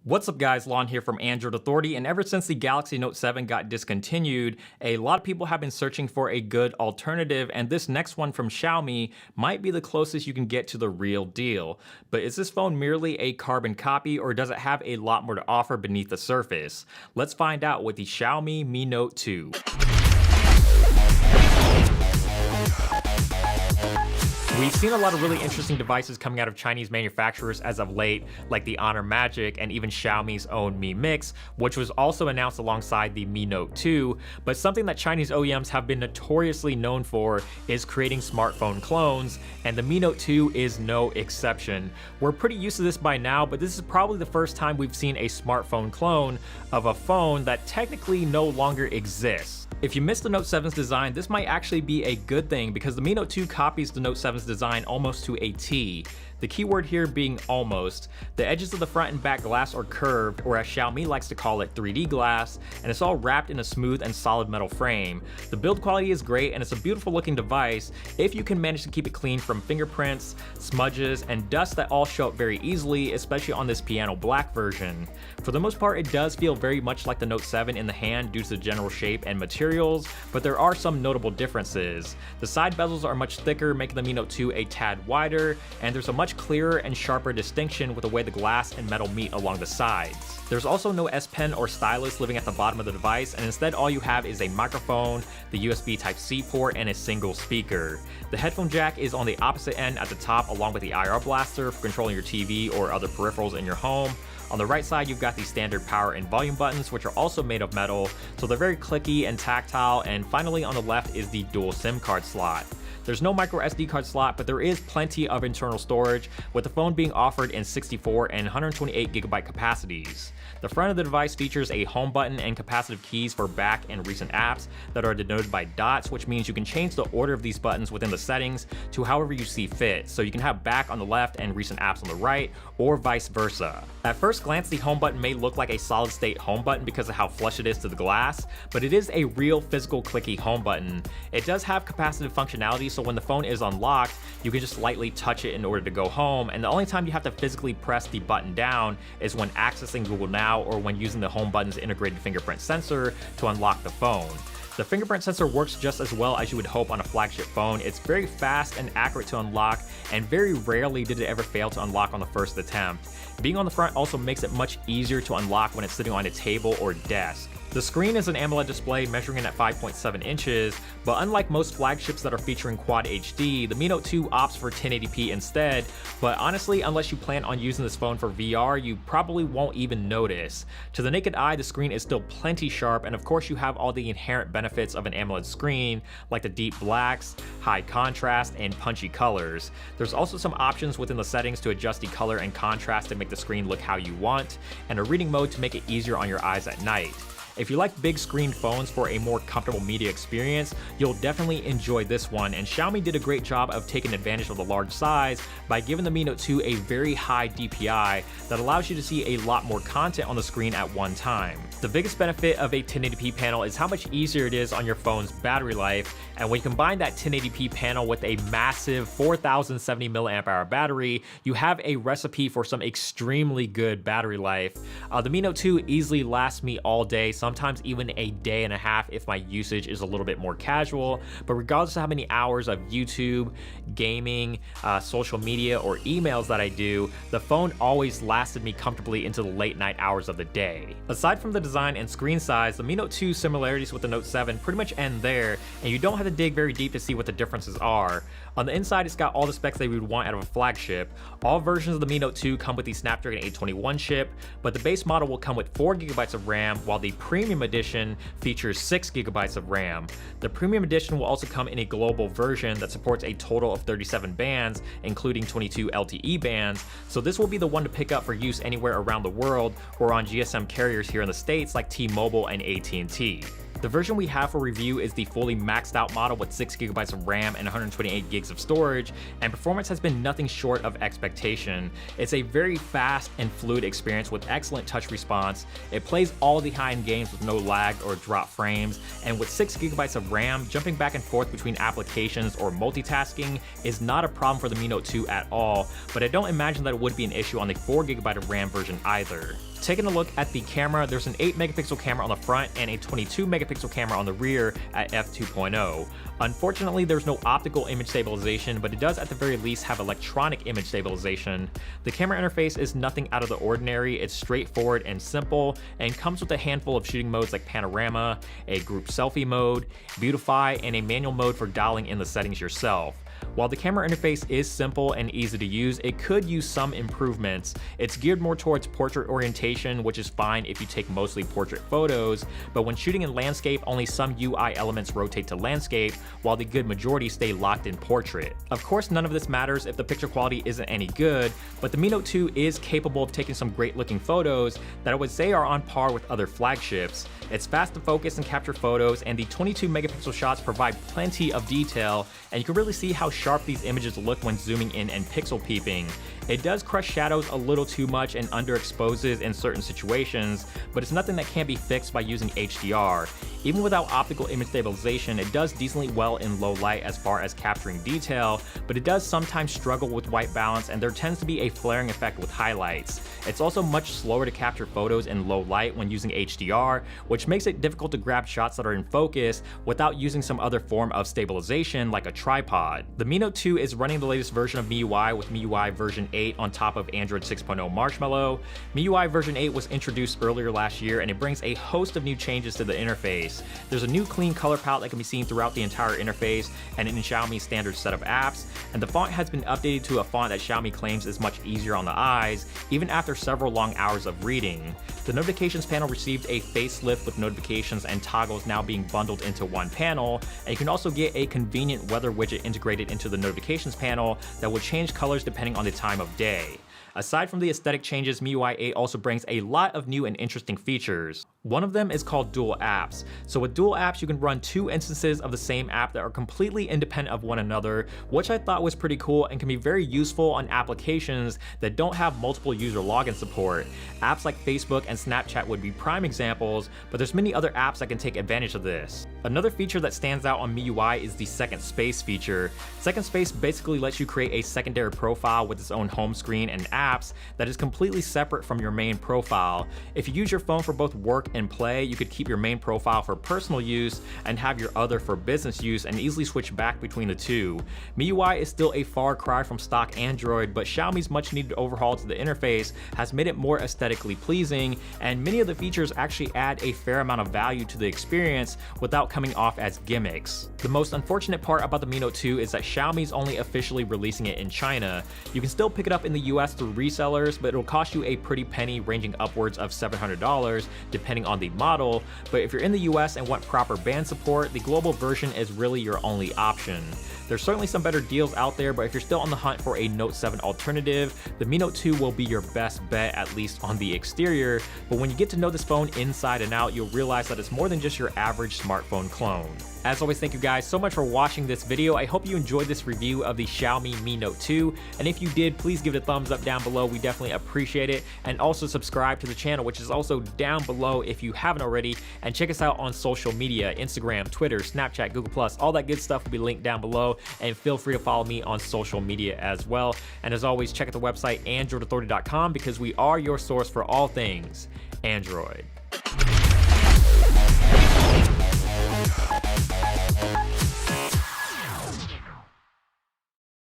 What's up guys, Lon here from Android Authority, and ever since the Galaxy Note 7 got discontinued, a lot of people have been searching for a good alternative, and this next one from Xiaomi might be the closest you can get to the real deal. But is this phone merely a carbon copy, or does it have a lot more to offer beneath the surface? Let's find out with the Xiaomi Mi Note 2. We've seen a lot of really interesting devices coming out of Chinese manufacturers as of late, like the Honor Magic and even Xiaomi's own Mi Mix, which was also announced alongside the Mi Note 2, but something that Chinese OEMs have been notoriously known for is creating smartphone clones, and the Mi Note 2 is no exception. We're pretty used to this by now, but this is probably the first time we've seen a smartphone clone of a phone that technically no longer exists. If you missed the Note 7's design, this might actually be a good thing because the Mi Note 2 copies the Note 7's design almost to a T. The keyword here being almost. The edges of the front and back glass are curved, or as Xiaomi likes to call it, 3D glass, and it's all wrapped in a smooth and solid metal frame. The build quality is great, and it's a beautiful looking device if you can manage to keep it clean from fingerprints, smudges, and dust that all show up very easily, especially on this piano black version. For the most part, it does feel very much like the Note 7 in the hand due to the general shape and materials, but there are some notable differences. The side bezels are much thicker, making the Mi Note 2 a tad wider, and there's a much clearer and sharper distinction with the way the glass and metal meet along the sides. There's also no S Pen or stylus living at the bottom of the device, and instead all you have is a microphone, the USB Type-C port, and a single speaker. The headphone jack is on the opposite end at the top, along with the IR blaster for controlling your TV or other peripherals in your home. On the right side, you've got the standard power and volume buttons, which are also made of metal, so they're very clicky and tactile. And finally on the left is the dual SIM card slot. There's no micro SD card slot, but there is plenty of internal storage, with the phone being offered in 64 and 128GB capacities. The front of the device features a home button and capacitive keys for back and recent apps that are denoted by dots, which means you can change the order of these buttons within the settings to however you see fit. So you can have back on the left and recent apps on the right, or vice versa. At first glance, the home button may look like a solid state home button because of how flush it is to the glass, but it is a real physical clicky home button. It does have capacitive functionality, so when the phone is unlocked, you can just lightly touch it in order to go home, and the only time you have to physically press the button down is when accessing Google Now or when using the home button's integrated fingerprint sensor to unlock the phone. The fingerprint sensor works just as well as you would hope on a flagship phone. It's very fast and accurate to unlock, and very rarely did it ever fail to unlock on the first attempt. Being on the front also makes it much easier to unlock when it's sitting on a table or desk. The screen is an AMOLED display measuring in at 5.7 inches, but unlike most flagships that are featuring Quad HD, the Mi Note 2 opts for 1080p instead, but honestly, unless you plan on using this phone for VR, you probably won't even notice. To the naked eye, the screen is still plenty sharp, and of course you have all the inherent benefits of an AMOLED screen, like the deep blacks, high contrast, and punchy colors. There's also some options within the settings to adjust the color and contrast to make the screen look how you want, and a reading mode to make it easier on your eyes at night. If you like big screen phones for a more comfortable media experience, you'll definitely enjoy this one, and Xiaomi did a great job of taking advantage of the large size by giving the Mi Note 2 a very high DPI that allows you to see a lot more content on the screen at one time. The biggest benefit of a 1080p panel is how much easier it is on your phone's battery life, and when you combine that 1080p panel with a massive 4070 mAh battery, you have a recipe for some extremely good battery life. The Mi Note 2 easily lasts me all day, sometimes even a day and a half if my usage is a little bit more casual, but regardless of how many hours of YouTube, gaming, social media, or emails that I do, the phone always lasted me comfortably into the late night hours of the day. Aside from the design and screen size, the Mi Note 2 similarities with the Note 7 pretty much end there, and you don't have to dig very deep to see what the differences are. On the inside, it's got all the specs that we would want out of a flagship. All versions of the Mi Note 2 come with the Snapdragon 821 chip, but the base model will come with 4GB of RAM, while the Premium Edition features 6GB of RAM. The Premium Edition will also come in a global version that supports a total of 37 bands, including 22 LTE bands, so this will be the one to pick up for use anywhere around the world or on GSM carriers here in the States like T-Mobile and AT&T. The version we have for review is the fully maxed out model with 6GB of RAM and 128GB of storage, and performance has been nothing short of expectation. It's a very fast and fluid experience with excellent touch response. It plays all the high-end games with no lag or drop frames, and with 6GB of RAM, jumping back and forth between applications or multitasking is not a problem for the Mi Note 2 at all, but I don't imagine that it would be an issue on the 4GB of RAM version either. Taking a look at the camera, there's an 8 megapixel camera on the front and a 22 megapixel camera on the rear at f2.0. Unfortunately, there's no optical image stabilization, but it does at the very least have electronic image stabilization. The camera interface is nothing out of the ordinary. It's straightforward and simple, and comes with a handful of shooting modes like panorama, a group selfie mode, beautify, and a manual mode for dialing in the settings yourself. While the camera interface is simple and easy to use, it could use some improvements. It's geared more towards portrait orientation, which is fine if you take mostly portrait photos, but when shooting in landscape, only some UI elements rotate to landscape, while the good majority stay locked in portrait. Of course, none of this matters if the picture quality isn't any good, but the Mi Note 2 is capable of taking some great looking photos that I would say are on par with other flagships. It's fast to focus and capture photos, and the 22 megapixel shots provide plenty of detail, and you can really see how sharp these images look when zooming in and pixel peeping. It does crush shadows a little too much and underexposes in certain situations, but it's nothing that can't be fixed by using HDR. Even without optical image stabilization, it does decently well in low light as far as capturing detail, but it does sometimes struggle with white balance, and there tends to be a flaring effect with highlights. It's also much slower to capture photos in low light when using HDR, which makes it difficult to grab shots that are in focus without using some other form of stabilization like a tripod. The Mi Note 2 is running the latest version of MIUI with MIUI version 8 on top of Android 6.0 Marshmallow. MIUI version 8 was introduced earlier last year, and it brings a host of new changes to the interface. There's a new clean color palette that can be seen throughout the entire interface and in Xiaomi's standard set of apps, and the font has been updated to a font that Xiaomi claims is much easier on the eyes, even after several long hours of reading. The notifications panel received a facelift with notifications and toggles now being bundled into one panel, and you can also get a convenient weather widget integrated into the notifications panel that will change colors depending on the time of day. Aside from the aesthetic changes, MIUI 8 also brings a lot of new and interesting features. One of them is called dual apps. So with dual apps, you can run 2 instances of the same app that are completely independent of one another, which I thought was pretty cool and can be very useful on applications that don't have multiple user login support. Apps like Facebook and Snapchat would be prime examples, but there's many other apps that can take advantage of this. Another feature that stands out on MIUI is the second space feature. Second space basically lets you create a secondary profile with its own home screen and apps that is completely separate from your main profile. If you use your phone for both work and play, you could keep your main profile for personal use and have your other for business use and easily switch back between the two. MIUI is still a far cry from stock Android, but Xiaomi's much needed overhaul to the interface has made it more aesthetically pleasing, and many of the features actually add a fair amount of value to the experience without coming off as gimmicks. The most unfortunate part about the Mi Note 2 is that Xiaomi's only officially releasing it in China. You can still pick it up in the US through resellers, but it'll cost you a pretty penny, ranging upwards of $700 depending on the model. But if you're in the US and want proper band support, the global version is really your only option. There's certainly some better deals out there, but if you're still on the hunt for a Note 7 alternative, the Mi Note 2 will be your best bet, at least on the exterior. But when you get to know this phone inside and out, you'll realize that it's more than just your average smartphone clone. As always, thank you guys so much for watching this video. I hope you enjoyed this review of the Xiaomi Mi Note 2, and if you did, please give it a thumbs up down below. We definitely appreciate it, and also subscribe to the channel, which is also down below if you haven't already, and check us out on social media: Instagram, Twitter, Snapchat, Google+, all that good stuff will be linked down below, and feel free to follow me on social media as well. And as always, check out the website androidauthority.com, because we are your source for all things Android.